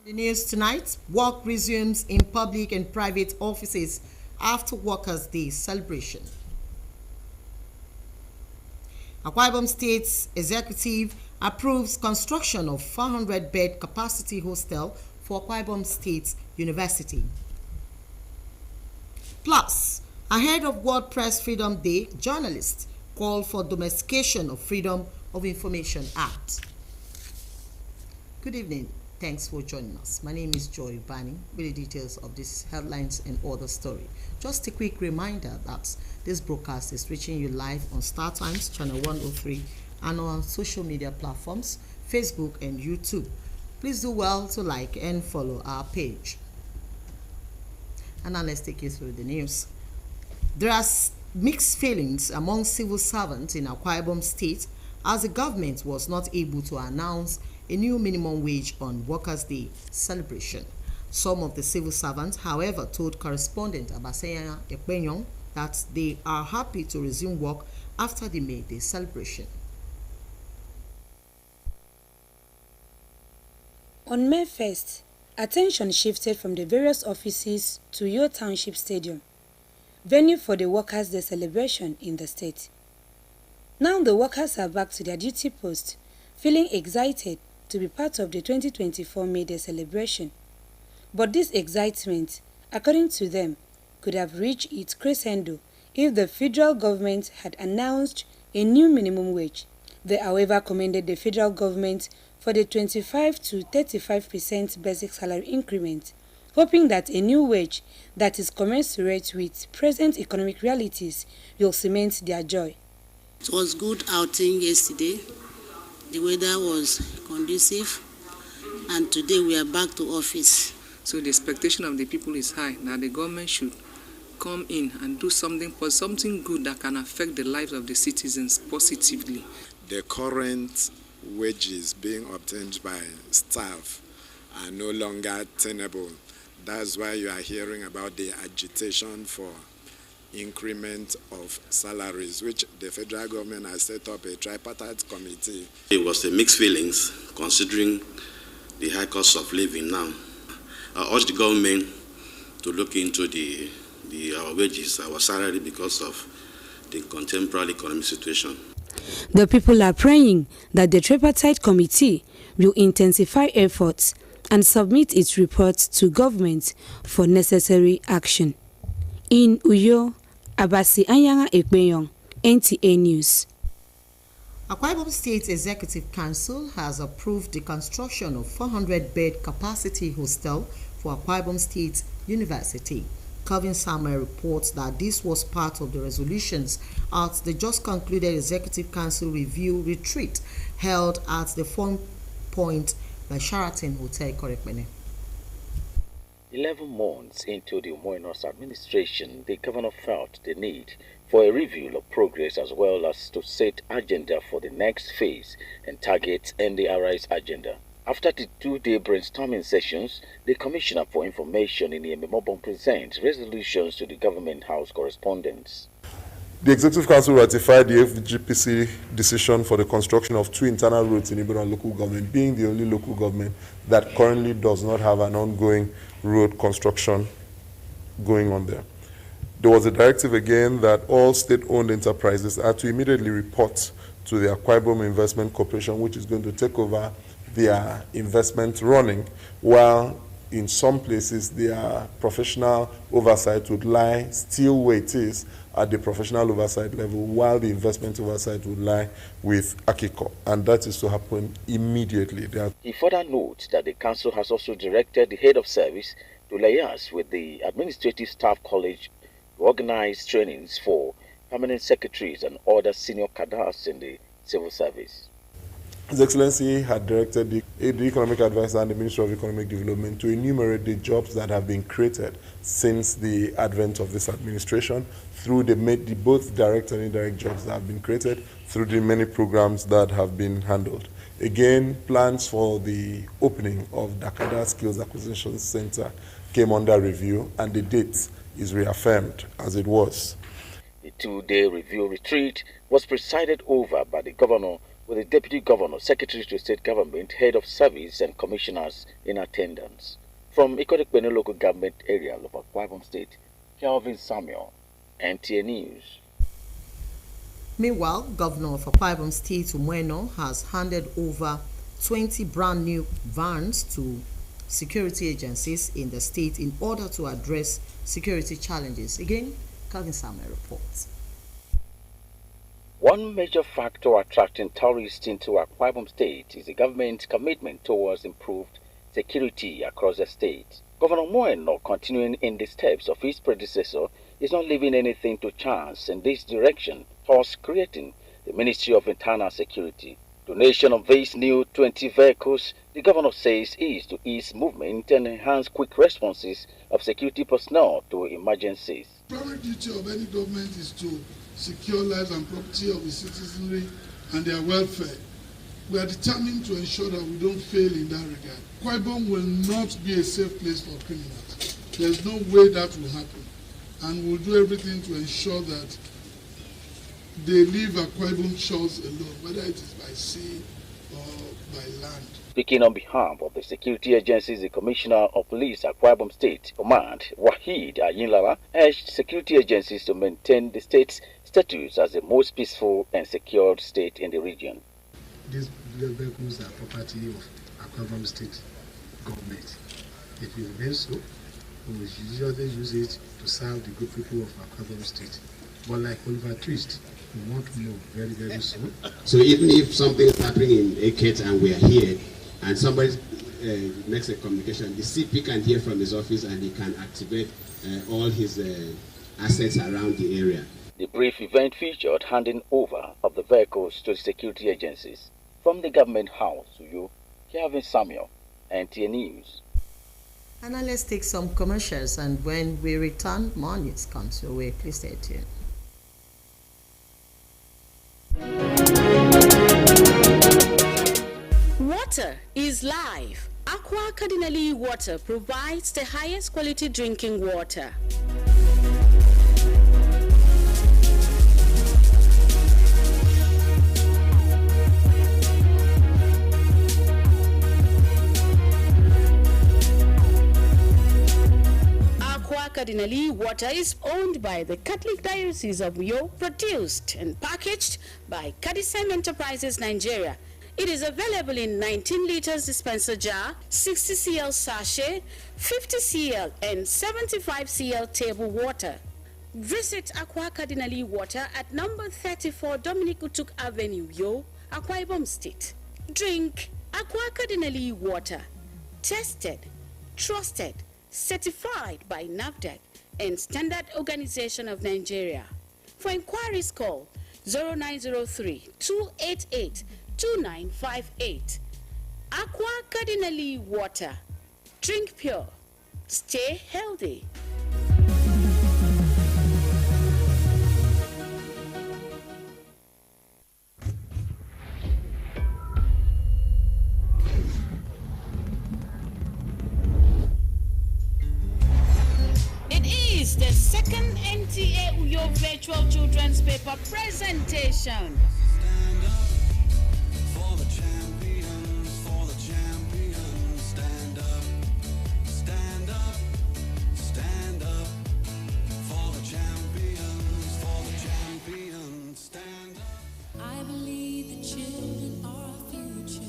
The news tonight, work resumes in public and private offices after Workers' Day celebration. Akwa Ibom State's executive approves construction of 400-bed capacity hostel for Akwa Ibom State University. Plus, ahead of World Press Freedom Day, journalists call for domestication of Freedom of Information Act. Good evening. Thanks for joining us. My name is Joy Bani with the details of these headlines and other story. Just a quick reminder that this broadcast is reaching you live on Star Times, Channel 103, and on social media platforms, Facebook and YouTube. Please do well to like and follow our page. And now let's take you through the news. There are mixed feelings among civil servants in Akwa Ibom State as the government was not able to announce a new minimum wage on Workers' Day celebration. Some of the civil servants, however, told correspondent Abasenya Ekpenyong that they are happy to resume work after the May Day celebration. On May 1st, attention shifted from the various offices to Uyo Township Stadium, venue for the Workers' Day celebration in the state. Now the workers are back to their duty post, feeling excited to be part of the 2024 May Day celebration. But this excitement, according to them, could have reached its crescendo if the federal government had announced a new minimum wage. They, however, commended the federal government for the 25 to 35% basic salary increment, hoping that a new wage that is commensurate with present economic realities will cement their joy. It was good outing yesterday. The weather was conducive, and today we are back to office. So the expectation of the people is high that the government should come in and do something good that can affect the lives of the citizens positively. The current wages being obtained by staff are no longer tenable. That's why you are hearing about the agitation for increment of salaries, which the federal government has set up a tripartite committee. It was a mixed feelings considering the high cost of living now. I urge the government to look into our wages, our salary, because of the contemporary economic situation. The people are praying that the tripartite committee will intensify efforts and submit its reports to government for necessary action. In Uyo, Abasi Anyanga Ekpenyong, NTA News. Akwa Ibom State Executive Council has approved the construction of 400-bed capacity hostel for Akwa Ibom State University. Calvin Samuel reports that this was part of the resolutions at the just concluded Executive Council review retreat held at the Fun Point by Sheraton Hotel Korepene. 11 months into the Moinos administration, the governor felt the need for a review of progress as well as to set agenda for the next phase and target NDRI's agenda. After the two-day brainstorming sessions, the Commissioner for Information in Mobon presents resolutions to the Government House correspondents. The Executive Council ratified the FGPC decision for the construction of 2 internal roads in Ibadan local government, being the only local government that currently does not have an ongoing road construction going on there. There was a directive again that all state-owned enterprises are to immediately report to the Akwa Ibom Investment Corporation, which is going to take over their investment running, while in some places their professional oversight would lie still where it is at the professional oversight level, while the investment oversight would lie with AKICO, and that is to happen immediately. He further notes that the council has also directed the head of service to liaise with the Administrative Staff College to organize trainings for permanent secretaries and other senior cadres in the civil service. His Excellency had directed the Economic Advisor and the Ministry of Economic Development to enumerate the jobs that have been created since the advent of this administration through the both direct and indirect jobs that have been created through the many programs that have been handled. Again, plans for the opening of Dakada Skills Acquisition Center came under review, and the date is reaffirmed as it was. The two-day review retreat was presided over by the governor, with the Deputy Governor, Secretary to State Government, Head of Service and Commissioners in attendance. From Ikotekpene Local Government Area of Akwa Ibom State, Kelvin Samuel, NTA News. Meanwhile, Governor of Akwa Ibom State, Umueno, has handed over 20 brand new vans to security agencies in the state in order to address security challenges. Again, Calvin Samuel reports. One major factor attracting tourists into Akwa Ibom State is the government's commitment towards improved security across the state. Governor Umueno, continuing in the steps of his predecessor, is not leaving anything to chance in this direction, thus creating the Ministry of Internal Security. Donation of these new 20 vehicles, the governor says, is to ease movement and enhance quick responses of security personnel to emergencies. The primary duty of any government is to secure lives and property of the citizenry and their welfare. We are determined to ensure that we don't fail in that regard. Akwa Ibom will not be a safe place for criminals. There's no way that will happen. And we'll do everything to ensure that they leave Akwa Ibom shores alone, whether it is by sea or by land. Speaking on behalf of the security agencies, the Commissioner of Police Akwa Ibom State Command, Wahid Ayinlara, urged security agencies to maintain the state's status as the most peaceful and secured state in the region. These vehicles are property of Akwa Ibom State government. It will remain so. We usually use it to serve the good people of Akwa Ibom State. But like Oliver Twist, we want to know very, very soon. So even if something is happening in Eket and we are here, and somebody makes a communication, the CP can hear from his office and he can activate all his assets around the area. The brief event featured handing over of the vehicles to the security agencies. From the government house, you, Kelvin Samuel, NTA News. And now let's take some commercials, and when we return, more news comes your way. Please stay tuned. Water is life. Aqua Cardinali Water provides the highest quality drinking water. Aqua Cardinali Water is owned by the Catholic Diocese of Uyo, produced and packaged by Cadisem Enterprises Nigeria. It is available in 19 liters dispenser jar, 60 cl sachet, 50 cl and 75 cl table water. Visit Aqua Cardinali Water at number 34 Dominic Utuk Avenue, Yo, Akwa Ibom State. Drink Aqua Cardinali Water. Tested, trusted, certified by NAFDAC and Standard Organization of Nigeria. For inquiries, call 0903 288 2958. Aqua Cardinali Water. Drink pure. Stay healthy. It is the second NTA Uyo Virtual Children's Paper presentation. I believe the children are our future.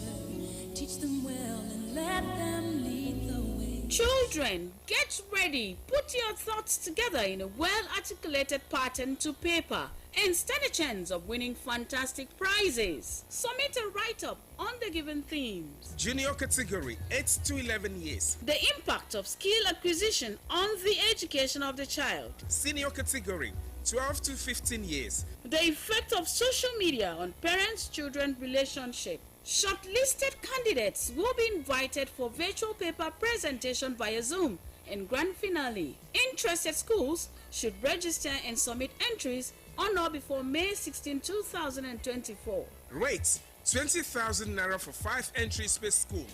Teach them well and let them lead the way. Children, get ready. Put your thoughts together in a well-articulated pattern to paper and stand a chance of winning fantastic prizes. Submit a write-up on the given themes. Junior category, 8 to 11 years. The impact of skill acquisition on the education of the child. Senior category, 12 to 15 years. The effect of social media on parents-children relationship. Shortlisted candidates will be invited for virtual paper presentation via Zoom and grand finale. Interested schools should register and submit entries on or before May 16, 2024. Rates, 20,000 naira for 5 entry space school.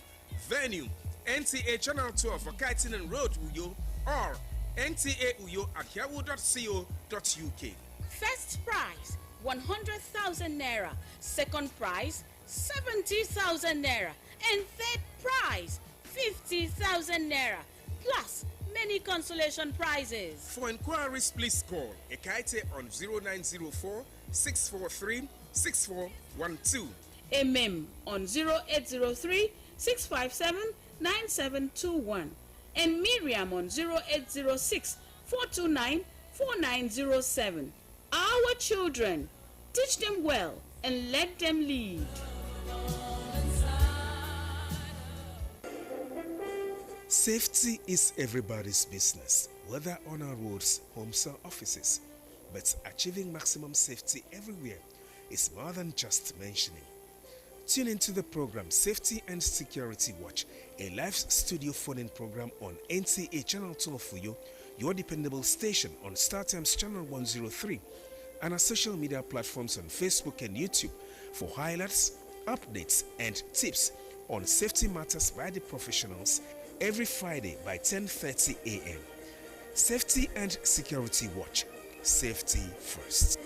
Venue, NTA Channel 12 for Kaitinen Road, Uyo, or NTA Uyo at yahoo.co.uk. First prize, 100,000 naira. Second prize, 70,000 naira, and third prize 50,000 naira, plus many consolation prizes. For inquiries, please call Ekaite on 0904 643 6412. MM on 0803 657 9721, and Miriam on 0806 429 4907. Our children, teach them well and let them lead. Safety is everybody's business, whether on our roads, homes, or offices. But achieving maximum safety everywhere is more than just mentioning. Tune into the program Safety and Security Watch, a live studio phone-in program on NTA Channel 2 for you, your dependable station on StarTimes Channel 103, and our social media platforms on Facebook and YouTube for highlights, updates, and tips on safety matters by the professionals every Friday by 10:30 a.m. Safety and Security Watch. Safety first.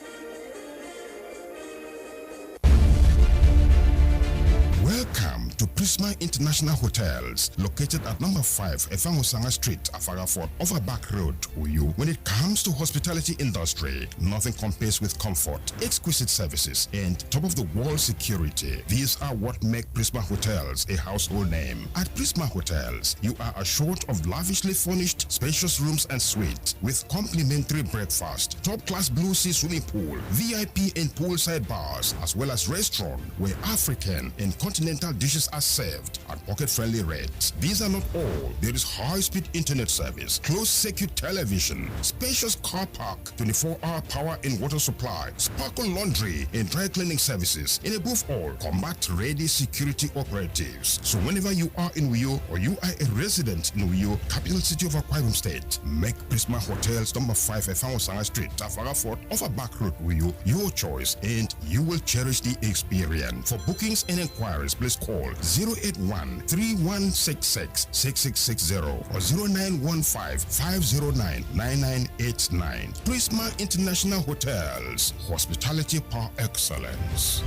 Welcome to Prisma International Hotels, located at number 5 Efangosanga Street, Afarafort, Overback Road, Uyu. When it comes to hospitality industry, nothing compares with comfort, exquisite services, and top-of-the-world security. These are what make Prisma Hotels a household name. At Prisma Hotels, you are assured of lavishly furnished, spacious rooms and suites with complimentary breakfast, top-class blue sea swimming pool, VIP and poolside bars, as well as restaurant where African and continental dishes are served at pocket-friendly rates. These are not all. There is high-speed internet service, closed-circuit television, spacious car park, 24-hour power and water supply, sparkle laundry and dry cleaning services, and above all, combat-ready security operatives. So whenever you are in Uyo or you are a resident in Uyo, capital city of Akwa Ibom State, make Prisma Hotels number 5 Efangosanga Street, Afarafort, Overback Road, Uyo, your choice, and you will cherish the experience. For bookings and inquiries, please call 081-3166-6660 or 0915-509-9989. Prisma International Hotels, hospitality par excellence.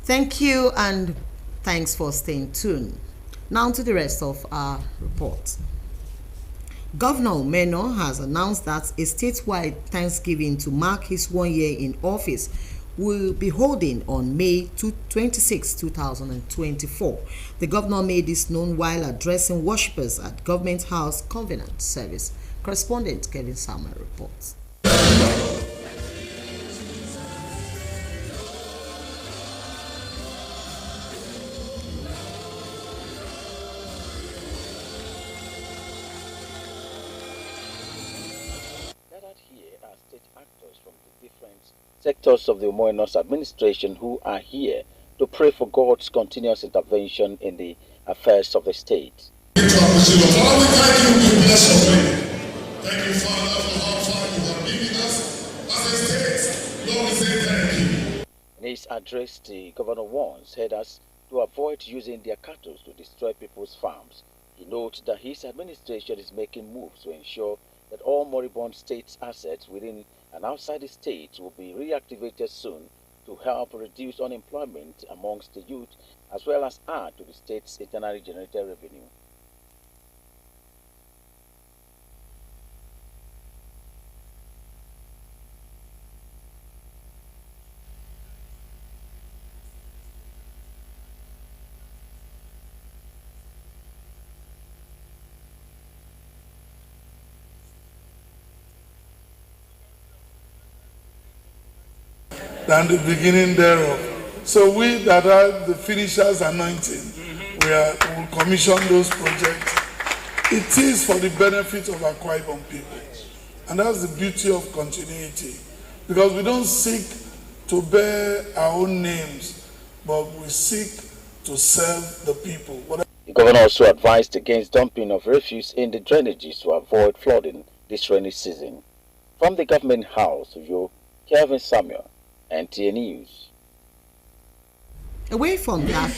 Thank you, and thanks for staying tuned. Now to the rest of our report. Governor Umeno has announced that a statewide Thanksgiving to mark his 1 year in office will be holding on May 26, 2024. The governor made this known while addressing worshippers at Government House Covenant Service. Correspondent Kevin Salma reports. Sectors of the Umoinos administration who are here to pray for God's continuous intervention in the affairs of the state. Thank you, Father, for how far you have been with us as a state. Lord, we say thank you. In his address, the governor warns herders to avoid using their cattle to destroy people's farms. He notes that his administration is making moves to ensure that all moribund state's assets within and outside the state will be reactivated soon to help reduce unemployment amongst the youth as well as add to the state's internally generated revenue. Than the beginning thereof. So we that are the finisher's anointing, we will commission those projects. It is for the benefit of Akwa Ibom people. And that's the beauty of continuity. Because we don't seek to bear our own names, but we seek to serve the people. The governor also advised against dumping of refuse in the drainages to avoid flooding this rainy season. From the government house, Kevin Samuel, NTA News. Away from that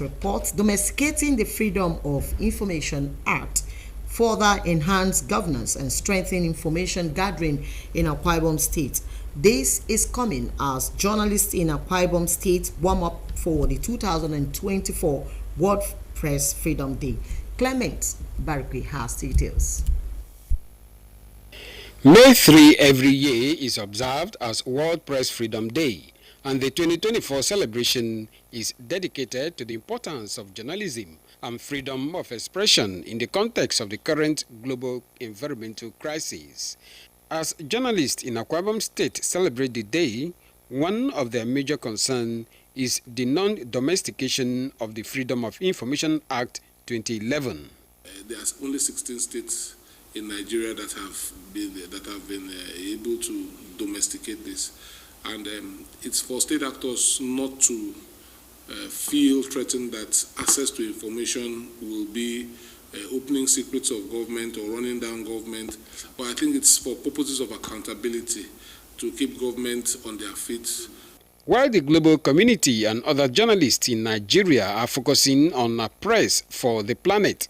report, Domesticating the Freedom of Information Act further enhance governance and strengthen information gathering in Akwa Ibom State. This is coming as journalists in Akwa Ibom State warm up for the 2024 World Press Freedom Day. Clement Barikwi has details. May 3 every year is observed as World Press Freedom Day, and the 2024 celebration is dedicated to the importance of journalism and freedom of expression in the context of the current global environmental crisis. As journalists in Akwa Ibom State celebrate the day, one of their major concerns is the non-domestication of the Freedom of Information Act 2011. There's only 16 states in Nigeria that have been able to domesticate this, and it's for state actors not to feel threatened that access to information will be opening secrets of government or running down government. But I think it's for purposes of accountability to keep government on their feet. While the global community and other journalists in Nigeria are focusing on a press for the planet,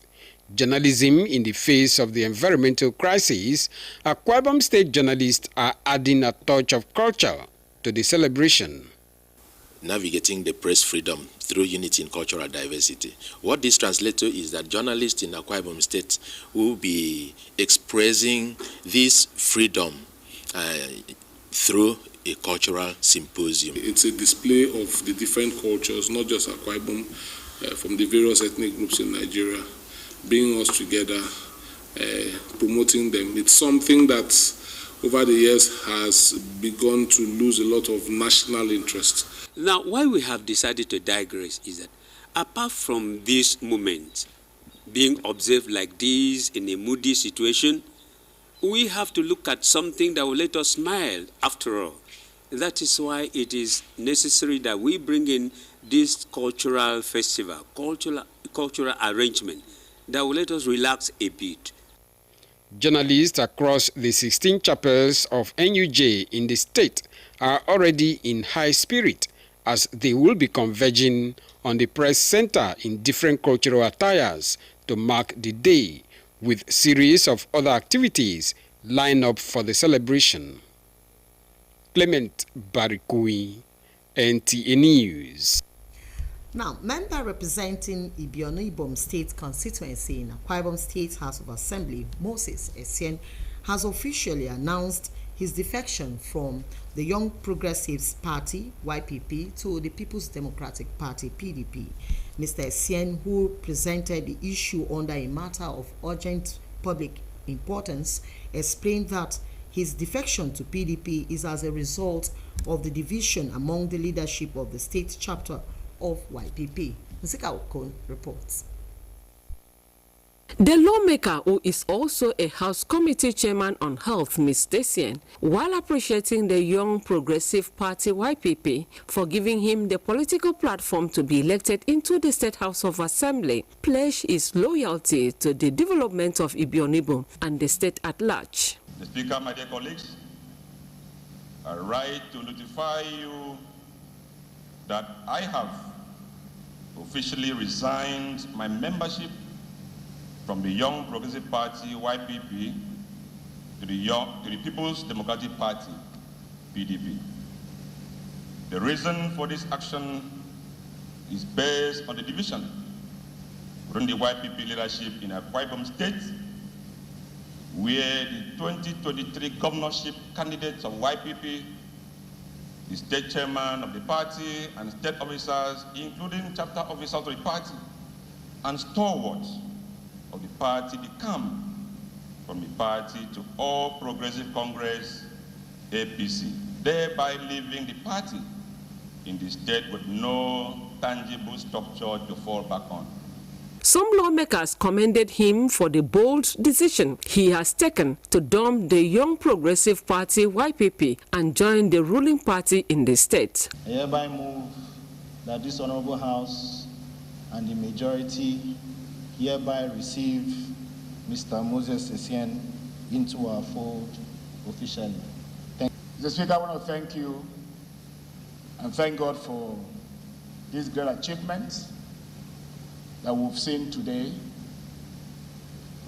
journalism in the face of the environmental crisis, Akwa Ibom State journalists are adding a touch of culture to the celebration. Navigating the press freedom through unity in cultural diversity. What this translates to is that journalists in Akwa Ibom State will be expressing this freedom through a cultural symposium. It's a display of the different cultures, not just Akwa Ibom, from the various ethnic groups in Nigeria, bringing us together, promoting them. It's something that over the years has begun to lose a lot of national interest. Now, why we have decided to digress is that apart from this moment being observed like this in a moody situation, we have to look at something that will let us smile after all. That is why it is necessary that we bring in this cultural festival, cultural arrangement that will let us relax a bit. Journalists across the 16 chapters of NUJ in the state are already in high spirit as they will be converging on the press center in different cultural attires to mark the day, with a series of other activities lined up for the celebration. Clement Barikui, NTA News. Now, member representing Ibom State constituency in Akwa Ibom State House of Assembly, Moses Essien, has officially announced his defection from the Young Progressives Party, YPP, to the People's Democratic Party, PDP. Mr. Essien, who presented the issue under a matter of urgent public importance, explained that his defection to PDP is as a result of the division among the leadership of the state chapter of YPP. Nzika Okon reports. The lawmaker, who is also a House Committee Chairman on Health, Ms. Essien, while appreciating the Young Progressive Party YPP for giving him the political platform to be elected into the State House of Assembly, pledged his loyalty to the development of Ibionibon and the state at large. Mr. Speaker, my dear colleagues, I write to notify you that I have officially resigned my membership from the Young Progressive Party, YPP, to the People's Democratic Party, PDP. The reason for this action is based on the division within the YPP leadership in Akwa Ibom State, where the 2023 governorship candidates of YPP, the state chairman of the party, and state officers, including chapter officers of the party, and stalwarts of the party, become from the party to All Progressive Congress, APC, thereby leaving the party in the state with no tangible structure to fall back on. Some lawmakers commended him for the bold decision he has taken to dump the Young Progressive Party, YPP, and join the ruling party in the state. I hereby move that this Honorable House and the majority hereby receive Mr. Moses Essien into our fold officially. Mr. Speaker, I want to thank you and thank God for this great achievement that we've seen today.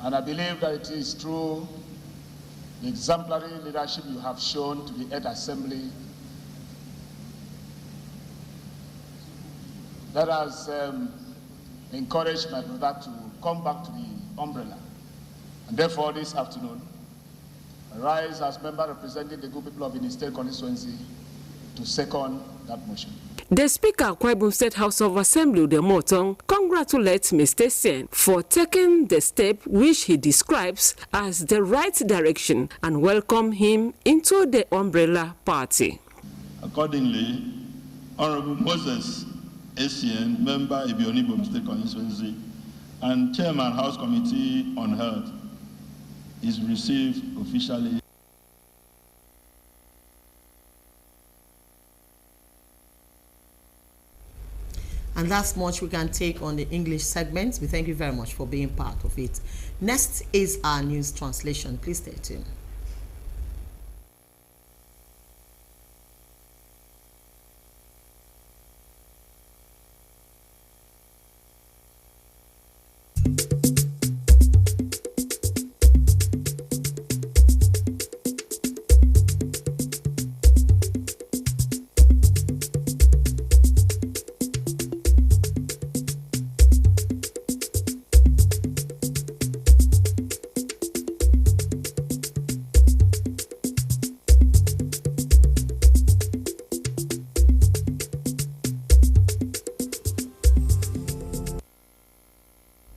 And I believe that it is through the exemplary leadership you have shown to the 8th Assembly that has encouraged my brother to come back to the umbrella. And therefore, this afternoon, I rise as member representing the good people of the State constituency to second that motion. The Speaker of Akwa Ibom State House of Assembly, the Motong, congratulates Mr. Essien for taking the step which he describes as the right direction and welcome him into the umbrella party. Accordingly, Honorable Moses Essien, member Ibioni Ibom State constituency and Chairman House Committee on Health, is received officially. And that's much we can take on the English segment. We thank you very much for being part of it. Next is our news translation. Please stay tuned.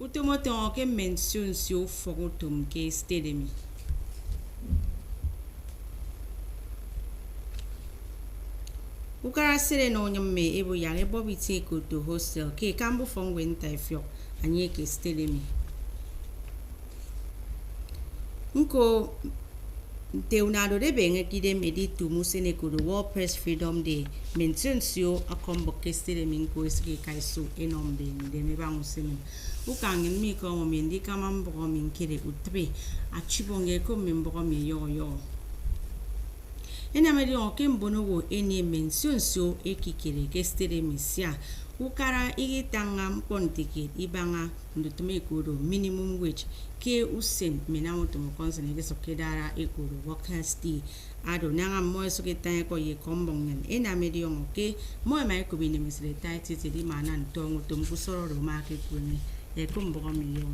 Utomoto ke mention sio fogotum ke stedemi. Ukara sere no nyame ebo yare bobi te ko to hostel ke kambo fon wenta ifyo anye ke stedemi. Nko Teunado de benge kide medi tu musene ko do World Press Freedom Day mention sio akombo ke stedemi ko eske kaiso enombe de me ba musene. Ukangin mi ko mo mindi kama mbogo min kire utbe achibonge ko mbogo mi yo. Ena medi on ke mbono wo eni mention sio ekikire ke stedemi sia. Ukara igitanga mpontike ibanga ndutume kuro minimum wage ke usen menamoto mukonsene ke sokedara ekuro workers day ado nanga moy soketanya ko ye kombongen ena medium ke moy mai ko bini misre taiti di manan tongo tumkusoro ro make kuni e kumbogo mi yo.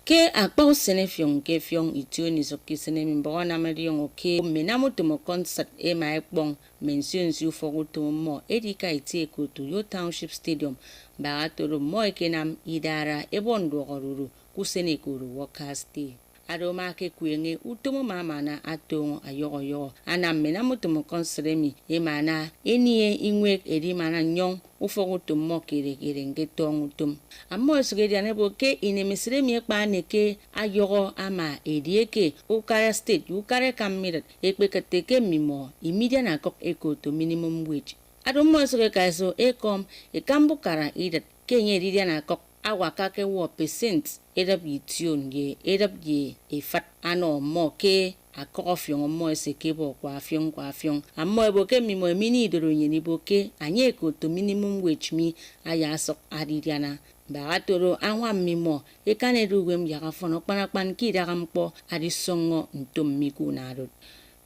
Ke akpa usene fiong ke fiong itioni sokisene mimbogo na medium ke menamoto mukonsat e mai kpong mention you for to mo edika iti ko to Yo Township Stadium baratoro mo ekenam idara ebondo goruru kusene ko workers day adoma ke kuenge utomo mama na atongo ayoyo anamena mutomo konseremi emana enie inwe edi mana nyong ufogo mo kere ngetongo tum amo esugedi anebo ke inemisremi ekpa neke ayogo ama edieke ukara state ukara kamirat ekpekateke mimo immediate na kok eko to minimum wage adomo esuge kaiso ekom ekambukara idat kenye didia na kok awakake wo percent edab yition ye edab ye efat ano mo ke akofyon mo eseke bo kwa fion amo eboke mi mo mini doro nyeni boke anye ko to minimum wage mi aya sok adidiana baratoro anwa mimo ekane ruwem yaga fono kpan ki daga mpo adisongo ntom miku narod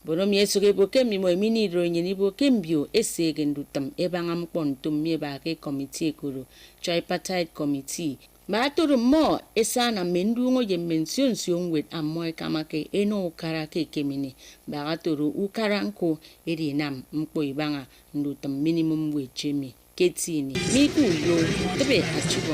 bono mi esuge boke mi mo mini doro nyeni boke mbio esege ndutam ebanga mpo ntom mi ba ke committee kuro tripartite committee Maturu mo esana mendungo ye mention siongwet amoy kamake eno ukara ke kemini bagaturu ukaranko erinam mpo ibanga ndutam minimum wage mi ketini miku yo tebe achibo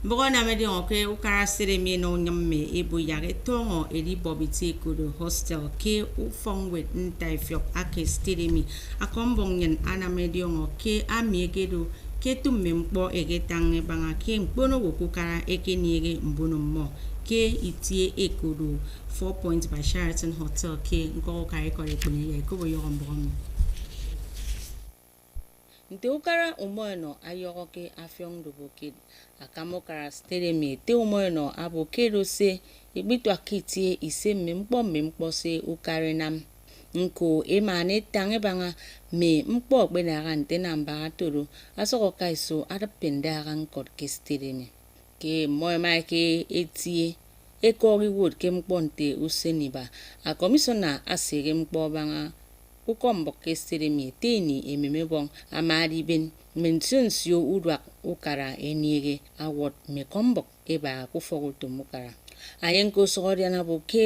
Mbogona medi onke ukara sere mi no nyamme ebo yare tongo eri bobiti kudo hostel ke ufongwet ntaifyok ake stirimi akombongen ana medi onke amiegedo ketu mempo egetange banga ke mpono wokukara ekeniege mbono mo ke itie ekodo 4 points by Sheraton Hotel ke nkoko kare kore kwenye ya kobo yogo mbono nte ukara umoeno ayogo ke afyong duboke akamokara stedemi te umoeno abokero se ebitu akitie ise mempo se ukare nam nko emane tange banga me mpo benara nte namba atoro asoko kaiso adapenda ran kod ke stedemi ke moy mai ke etie ekori wood ke mponte useniba a commissioner asere mkpobanga ukombo ke stiremi teni ememebong amari ben mensionsio udwa ukara eniege awot mekombo eba kufogutu mukara ayenko soriana boke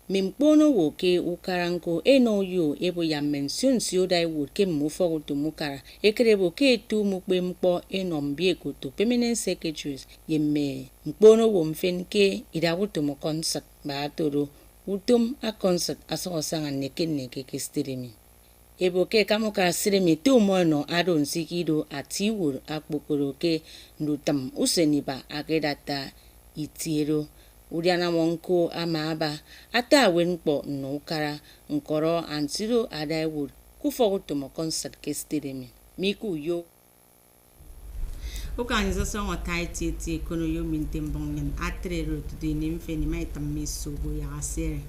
Mimpono woke ukaranko enoyo ebo ya mensionsio dai wood ke mufogutu mukara ekrebo ke tu mukbe mkpo enombie kutu permanent secretaries yemme mpono wo mfen ke idawutu mo concert ba toro utum a concert aso sanga neke ke stiremi ebo ke kamuka stiremi tu mono adon sikido atiwur akpokoro ke ndutam useniba agedata itiero Udiana monko amaba ata wenpo no kara nkoro antiro adai wood kufogutu mo concert ke stiremi miku yo Organization wa taiti kono yo mintembongen atre ro to de nimfe ni mai tammiso go ya sere